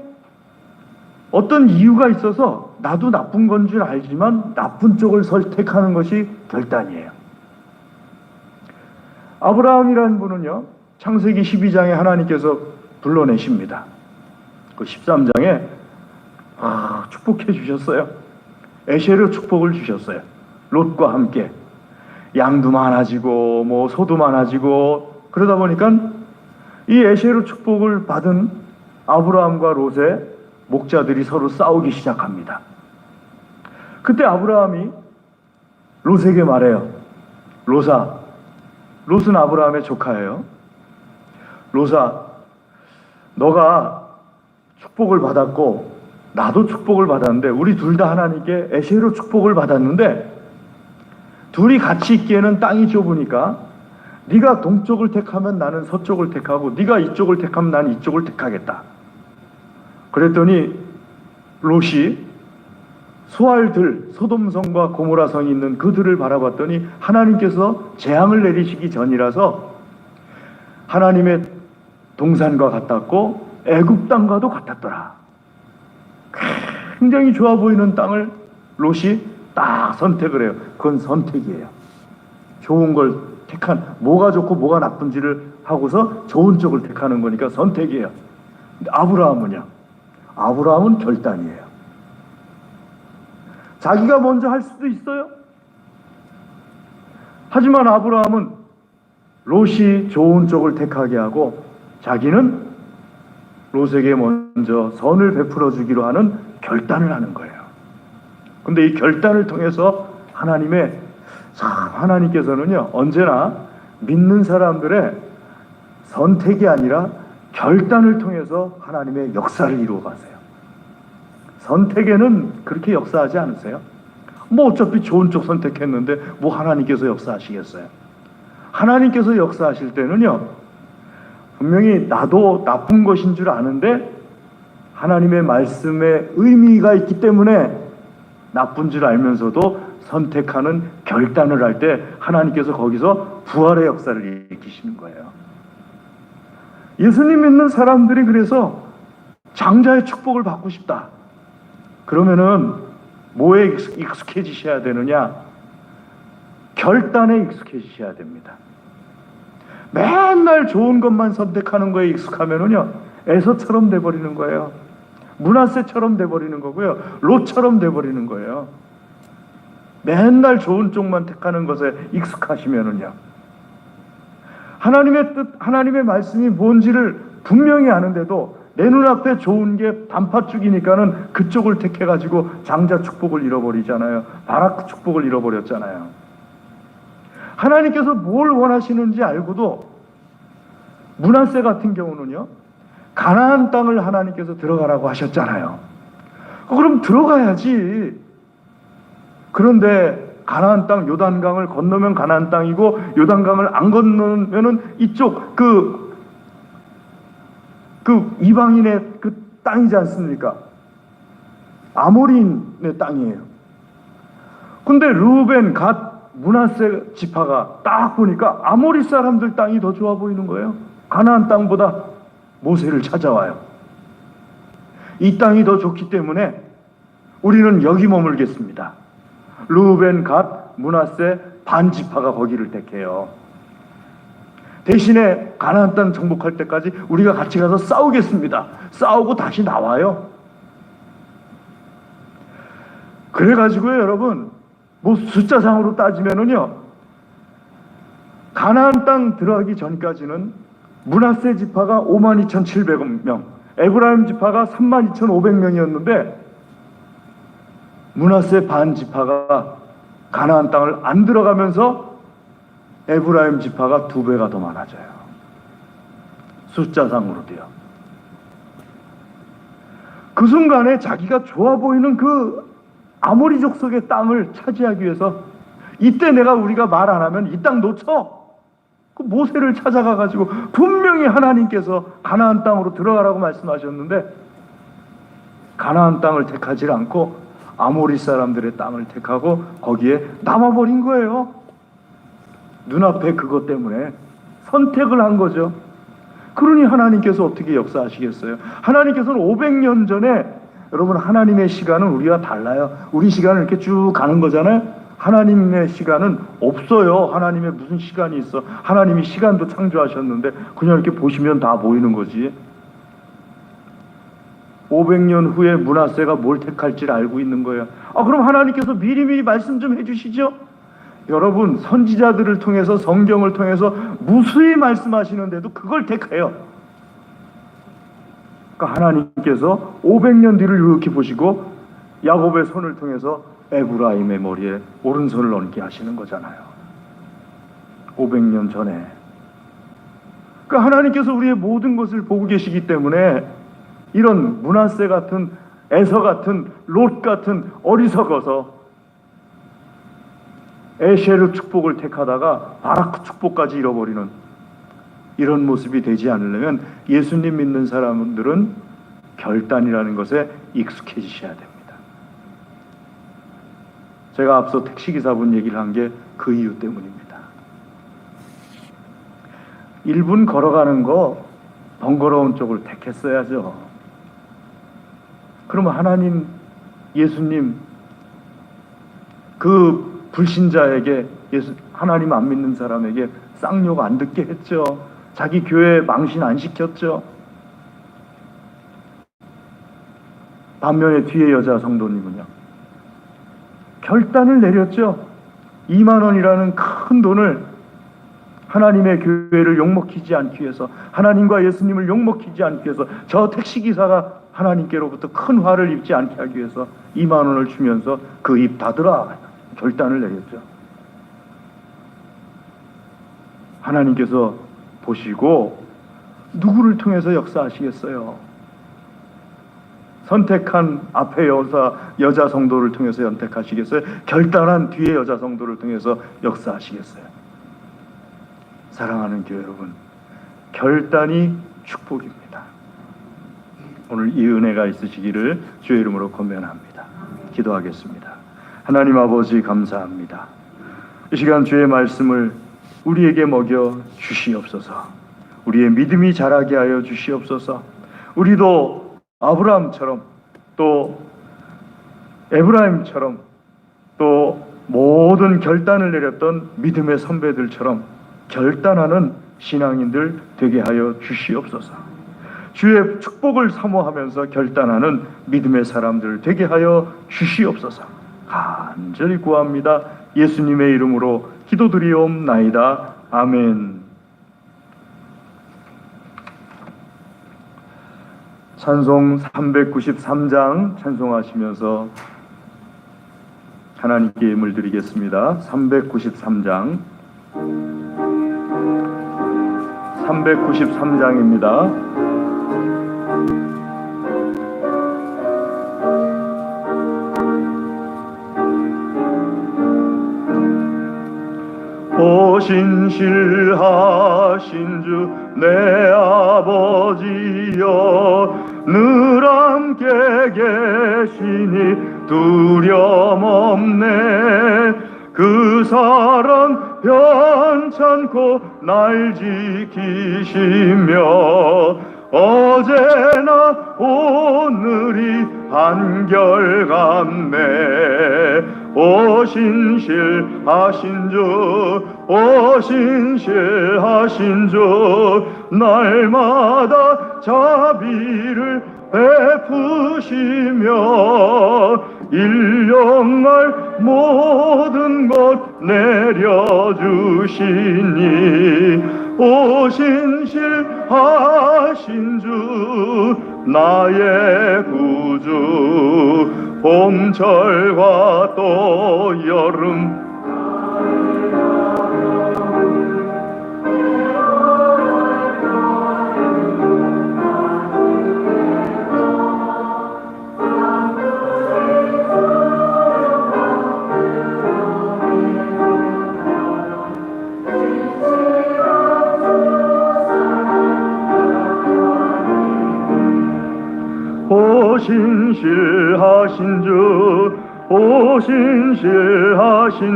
어떤 이유가 있어서 나도 나쁜 건 줄 알지만 나쁜 쪽을 선택하는 것이 결단이에요. 아브라함이라는 분은요, 창세기 12장에 하나님께서 불러내십니다. 그 13장에 축복해 주셨어요. 에셀의 축복을 주셨어요. 롯과 함께 양도 많아지고 뭐 소도 많아지고, 그러다 보니까 이 에셀의 축복을 받은 아브라함과 롯의 목자들이 서로 싸우기 시작합니다. 그때 아브라함이 롯에게 말해요. 롯은 아브라함의 조카예요. 롯아, 너가 축복을 받았고 나도 축복을 받았는데 우리 둘 다 하나님께 에셀로 축복을 받았는데 둘이 같이 있기에는 땅이 좁으니까 네가 동쪽을 택하면 나는 서쪽을 택하고 네가 이쪽을 택하면 나는 이쪽을 택하겠다. 그랬더니 롯이 소알들, 소돔성과 고모라성이 있는 그들을 바라봤더니 하나님께서 재앙을 내리시기 전이라서 하나님의 동산과 같았고 애굽 땅과도 같았더라. 굉장히 좋아 보이는 땅을 롯이 딱 선택을 해요. 그건 선택이에요. 좋은 걸 택한, 뭐가 좋고 뭐가 나쁜지를 하고서 좋은 쪽을 택하는 거니까 선택이에요. 근데 아브라함은요, 아브라함은 결단이에요. 자기가 먼저 할 수도 있어요. 하지만 아브라함은 롯이 좋은 쪽을 택하게 하고 자기는 롯에게 먼저 선을 베풀어 주기로 하는 결단을 하는 거예요. 근데 이 결단을 통해서 하나님께서는요, 언제나 믿는 사람들의 선택이 아니라 결단을 통해서 하나님의 역사를 이루어 가세요. 선택에는 그렇게 역사하지 않으세요? 뭐 어차피 좋은 쪽 선택했는데 뭐 하나님께서 역사하시겠어요? 하나님께서 역사하실 때는요, 분명히 나도 나쁜 것인 줄 아는데 하나님의 말씀에 의미가 있기 때문에 나쁜 줄 알면서도 선택하는 결단을 할 때 하나님께서 거기서 부활의 역사를 일으키시는 거예요. 예수님 믿는 사람들이 그래서 장자의 축복을 받고 싶다. 그러면은 뭐에 익숙해지셔야 되느냐? 결단에 익숙해지셔야 됩니다. 맨날 좋은 것만 선택하는 거에 익숙하면은요, 에서처럼 돼버리는 거예요. 므낫세처럼 돼버리는 거고요. 롯처럼 돼버리는 거예요. 맨날 좋은 쪽만 택하는 것에 익숙하시면은요, 하나님의 뜻, 하나님의 말씀이 뭔지를 분명히 아는데도 내 눈앞에 좋은 게 단팥죽이니까는 그쪽을 택해가지고 장자 축복을 잃어버리잖아요. 바락 축복을 잃어버렸잖아요. 하나님께서 뭘 원하시는지 알고도 므낫세 같은 경우는요, 가나안 땅을 하나님께서 들어가라고 하셨잖아요. 그럼 들어가야지. 그런데 가나안 땅, 요단강을 건너면 가나안 땅이고 요단강을 안 건너면은 이쪽 그 이방인의 그 땅이지 않습니까? 아모리인의 땅이에요. 근데 루벤, 갓, 므낫세 지파가 딱 보니까 아모리 사람들 땅이 더 좋아 보이는 거예요. 가나안 땅보다. 모세를 찾아와요. 이 땅이 더 좋기 때문에 우리는 여기 머물겠습니다. 루벤, 갓, 므낫세 반 지파가 거기를 택해요. 대신에 가나안 땅 정복할 때까지 우리가 같이 가서 싸우겠습니다. 싸우고 다시 나와요. 그래가지고요, 여러분, 뭐 숫자상으로 따지면은요, 가나안 땅 들어가기 전까지는 므낫세 지파가 52,700명, 에브라임 지파가 32,500명이었는데 므낫세 반 지파가 가나안 땅을 안 들어가면서 에브라임 지파가 2배가 더 많아져요. 숫자상으로도요. 그 순간에 자기가 좋아 보이는 그 아모리 족속의 땅을 차지하기 위해서, 이때 우리가 말 안 하면 이 땅 놓쳐. 그 모세를 찾아가 가지고 분명히 하나님께서 가나안 땅으로 들어가라고 말씀하셨는데 가나안 땅을 택하지 않고 아모리 사람들의 땅을 택하고 거기에 남아버린 거예요. 눈앞에 그것 때문에 선택을 한 거죠. 그러니 하나님께서 어떻게 역사하시겠어요? 하나님께서는 500년 전에, 여러분, 하나님의 시간은 우리와 달라요. 우리 시간은 이렇게 쭉 가는 거잖아요. 하나님의 시간은 없어요. 하나님의 무슨 시간이 있어. 하나님이 시간도 창조하셨는데 그냥 이렇게 보시면 다 보이는 거지. 500년 후에 므낫세가 뭘 택할지를 알고 있는 거예요. 그럼 하나님께서 미리미리 말씀 좀 해주시죠. 여러분, 선지자들을 통해서, 성경을 통해서 무수히 말씀하시는데도 그걸 택해요. 그러니까 하나님께서 500년 뒤를 이렇게 보시고 야곱의 손을 통해서 에브라임의 머리에 오른손을 얹게 하시는 거잖아요. 500년 전에. 그러니까 하나님께서 우리의 모든 것을 보고 계시기 때문에 이런 므낫세 같은, 에서 같은, 롯 같은 어리석어서 에셰르 축복을 택하다가 바라크 축복까지 잃어버리는 이런 모습이 되지 않으려면 예수님 믿는 사람들은 결단이라는 것에 익숙해지셔야 됩니다. 제가 앞서 택시기사분 얘기를 한 게 그 이유 때문입니다. 1분 걸어가는 거 번거로운 쪽을 택했어야죠. 그러면 하나님, 예수님, 그 불신자에게, 하나님 안 믿는 사람에게 쌍욕 안 듣게 했죠. 자기 교회 망신 안 시켰죠. 반면에 뒤에 여자 성도님은요, 결단을 내렸죠. 2만 원이라는 큰 돈을 하나님의 교회를 욕먹히지 않기 위해서, 하나님과 예수님을 욕먹히지 않기 위해서, 저 택시기사가 하나님께로부터 큰 화를 입지 않게 하기 위해서 2만 원을 주면서 그 입 닫으라 결단을 내렸죠. 하나님께서 보시고 누구를 통해서 역사하시겠어요? 선택한 앞에 여자 성도를 통해서 선택하시겠어요? 결단한 뒤에 여자 성도를 통해서 역사하시겠어요? 사랑하는 교회 여러분, 결단이 축복입니다. 오늘 이 은혜가 있으시기를 주의 이름으로 권면합니다. 기도하겠습니다. 하나님 아버지, 감사합니다. 이 시간 주의 말씀을 우리에게 먹여 주시옵소서. 우리의 믿음이 자라게 하여 주시옵소서. 우리도 아브라함처럼, 또 에브라임처럼, 또 모든 결단을 내렸던 믿음의 선배들처럼 결단하는 신앙인들 되게 하여 주시옵소서. 주의 축복을 사모하면서 결단하는 믿음의 사람들 되게 하여 주시옵소서. 간절히 구합니다. 예수님의 이름으로 기도드리옵나이다. 아멘. 찬송 393장 찬송하시면서 하나님께 예물 드리겠습니다. 393장 393장입니다. 오신실하신 주 내 아버지여 늘 함께 계시니 두려움 없네. 그 사랑 변찮고 날 지키시며 어제나 오늘이 한결같네. 오신실하신 주 오신실하신 주 날마다 자비를 베푸시며 일용할 모든 것 내려주시니 오신실하신 주 나의 구주 봄철과 또 여름 오신실하신 주 오신실하신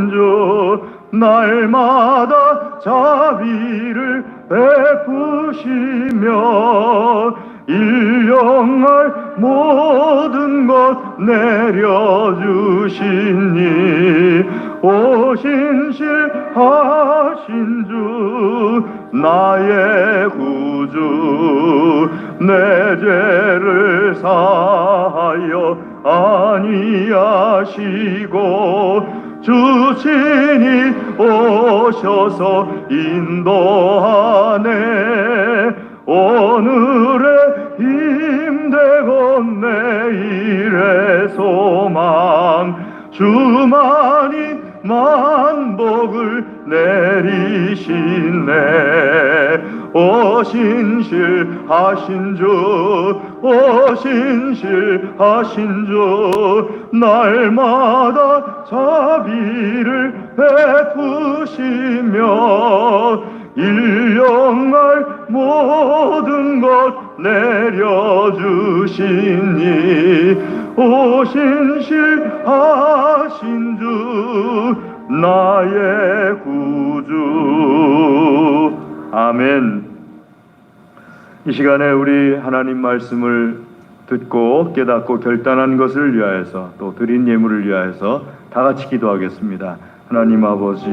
주 날마다 자비를 베푸시며 일용할 모든 것 내려주시니 오신실하신 주 나의 구주 내 죄를 사하여 아니하시고 주친이 오셔서 인도하네. 오늘의 힘되고 내일의 소망 주만이 만복을 내리시네. 오신실하신 주 오신실하신 주 날마다 자비를 베푸시며 일용할 모든 것 내려주시니 오신실하신 주 나의 구주. 아멘. 이 시간에 우리 하나님 말씀을 듣고 깨닫고 결단한 것을 위하여서 또 드린 예물을 위하여서 다 같이 기도하겠습니다. 하나님 아버지,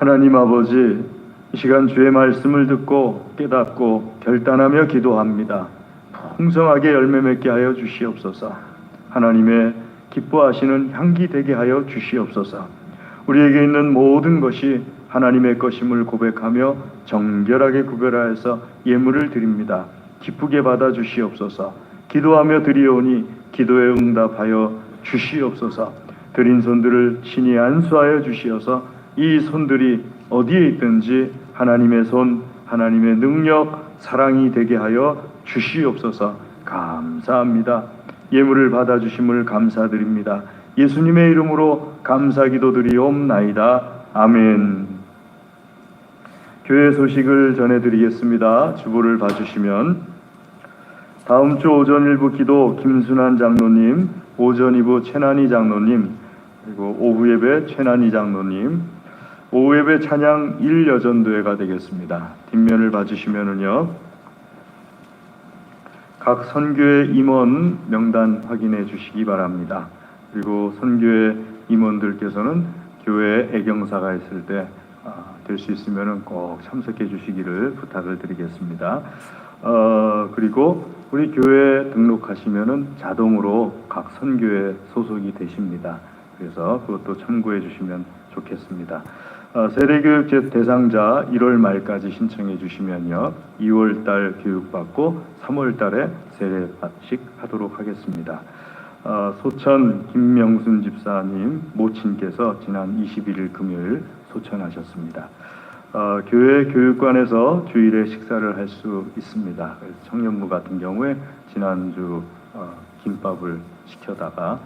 하나님 아버지, 이 시간 주의 말씀을 듣고 깨닫고 결단하며 기도합니다. 풍성하게 열매 맺게 하여 주시옵소서. 하나님의 기뻐하시는 향기 되게 하여 주시옵소서. 우리에게 있는 모든 것이 하나님의 것임을 고백하며 정결하게 구별하여서 예물을 드립니다. 기쁘게 받아 주시옵소서. 기도하며 드리오니 기도에 응답하여 주시옵소서. 드린 손들을 친히 안수하여 주시어서 이 손들이 어디에 있든지 하나님의 손, 하나님의 능력, 사랑이 되게 하여 주시옵소서. 감사합니다. 예물을 받아주심을 감사드립니다. 예수님의 이름으로 감사기도 드리옵나이다. 아멘. 교회 소식을 전해드리겠습니다. 주보를 봐주시면 다음 주 오전 1부 기도 김순환 장로님, 오전 2부 최난희 장로님, 그리고 오후 예배 최난희 장로님, 오후 예배 찬양 1여전도회가 되겠습니다. 뒷면을 봐주시면은요, 각 선교회 임원 명단 확인해 주시기 바랍니다. 그리고 선교회 임원들께서는 교회 애경사가 있을 때 될 수 있으면 꼭 참석해 주시기를 부탁을 드리겠습니다. 그리고 우리 교회에 등록하시면은 자동으로 각 선교에 소속이 되십니다. 그래서 그것도 참고해 주시면 좋겠습니다. 세례교육 대상자 1월 말까지 신청해 주시면요, 2월 달 교육받고 3월 달에 세례식 하도록 하겠습니다. 소천 김명순 집사님 모친께서 지난 21일 금요일 소천하셨습니다. 교회 교육관에서 주일에 식사를 할 수 있습니다. 그래서 청년부 같은 경우에 지난주 김밥을 시켜다가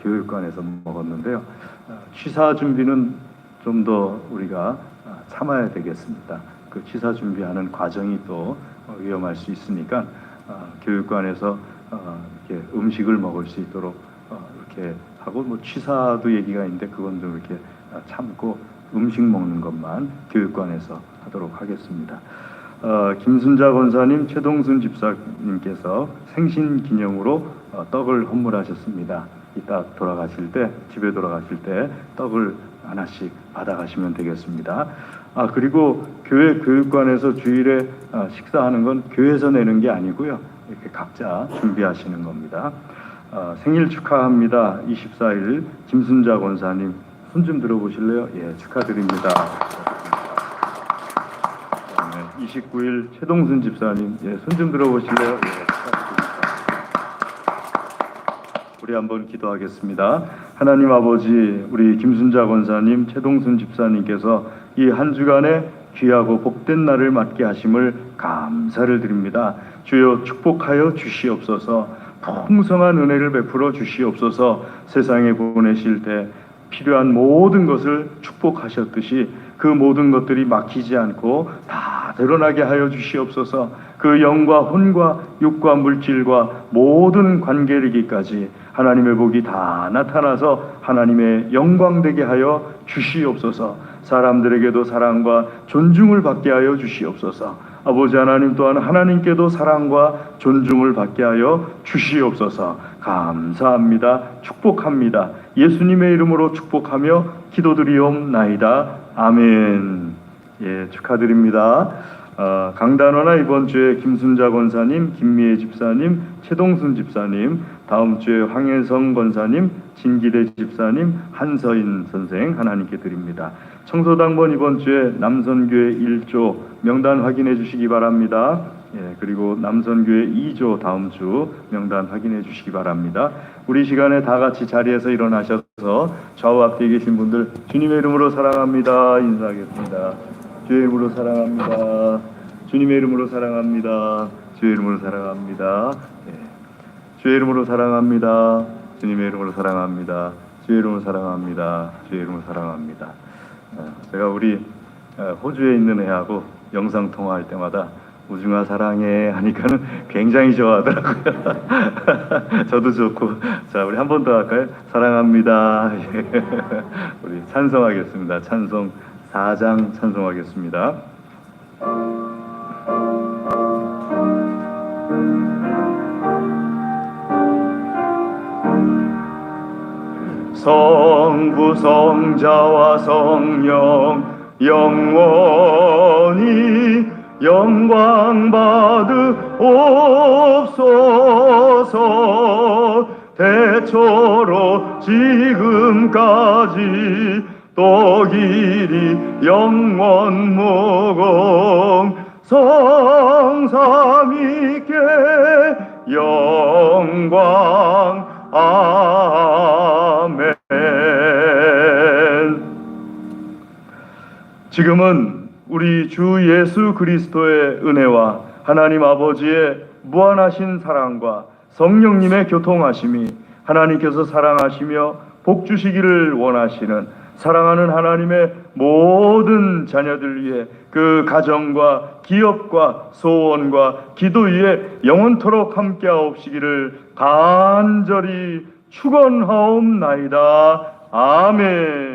교육관에서 먹었는데요. 취사 준비는 좀 더 우리가 참아야 되겠습니다. 그 취사 준비하는 과정이 또 위험할 수 있으니까 교육관에서 이렇게 음식을 먹을 수 있도록 이렇게 하고, 뭐 취사도 얘기가 있는데 그건 좀 이렇게 참고 음식 먹는 것만 교육관에서 하도록 하겠습니다. 김순자 권사님, 최동순 집사님께서 생신 기념으로 떡을 헌물하셨습니다. 이따 돌아가실 때, 집에 돌아가실 때 떡을 하나씩 받아가시면 되겠습니다. 그리고 교회 교육관에서 주일에 식사하는 건 교회에서 내는 게 아니고요, 이렇게 각자 준비하시는 겁니다. 생일 축하합니다. 24일 김순자 권사님, 손 좀 들어보실래요? 예, 축하드립니다. 29일 최동순 집사님, 예, 손 좀 들어보실래요? 예, 축하드립니다. 우리 한번 기도하겠습니다. 하나님 아버지, 우리 김순자 권사님, 최동순 집사님께서 이 한 주간에 귀하고 복된 날을 맞게 하심을 감사를 드립니다. 주여 축복하여 주시옵소서. 풍성한 은혜를 베풀어 주시옵소서. 세상에 보내실 때 필요한 모든 것을 축복하셨듯이 그 모든 것들이 막히지 않고 다 드러나게 하여 주시옵소서. 그 영과 혼과 육과 물질과 모든 관계이기까지 하나님의 복이 다 나타나서 하나님의 영광되게 하여 주시옵소서. 사람들에게도 사랑과 존중을 받게 하여 주시옵소서. 아버지 하나님 또한 하나님께도 사랑과 존중을 받게 하여 주시옵소서. 감사합니다. 축복합니다. 예수님의 이름으로 축복하며 기도드리옵나이다. 아멘. 예, 축하드립니다. 강단원아 이번 주에 김순자 권사님, 김미애 집사님, 최동순 집사님, 다음 주에 황혜성 권사님, 진기대 집사님, 한서인 선생 하나님께 드립니다. 청소당번 이번 주에 남선교회 1조 명단 확인해 주시기 바랍니다. 예, 그리고 남선교회 2조 다음 주 명단 확인해 주시기 바랍니다. 우리 시간에 다 같이 자리에서 일어나셔서 좌우 앞뒤에 계신 분들 주님의 이름으로 사랑합니다 인사하겠습니다. 주의 이름으로 사랑합니다. 주님의 이름으로 사랑합니다. 주의 이름으로 사랑합니다. 예. 주의 이름으로 사랑합니다. 주님의 이름으로 사랑합니다. 주의 이름으로 사랑합니다. 주의 이름으로 사랑합니다. 제가 우리 호주에 있는 애하고 영상 통화할 때마다 우중아 사랑해 하니까는 굉장히 좋아하더라고요. 저도 좋고. 자, 우리 한 번 더 할까요? 사랑합니다. 우리 찬송하겠습니다. 찬송 4장 찬송하겠습니다. 성부 성자와 성령 영원히 영광 받으옵소서. 대초로 지금까지 또 길이 영원 무공 성삼위께 영광. 아멘. 지금은 우리 주 예수 그리스도의 은혜와 하나님 아버지의 무한하신 사랑과 성령님의 교통하심이, 하나님께서 사랑하시며 복 주시기를 원하시는 사랑하는 하나님의 모든 자녀들 위해 그 가정과 기업과 소원과 기도 위에 영원토록 함께하옵시기를 간절히 축원하옵나이다. 아멘.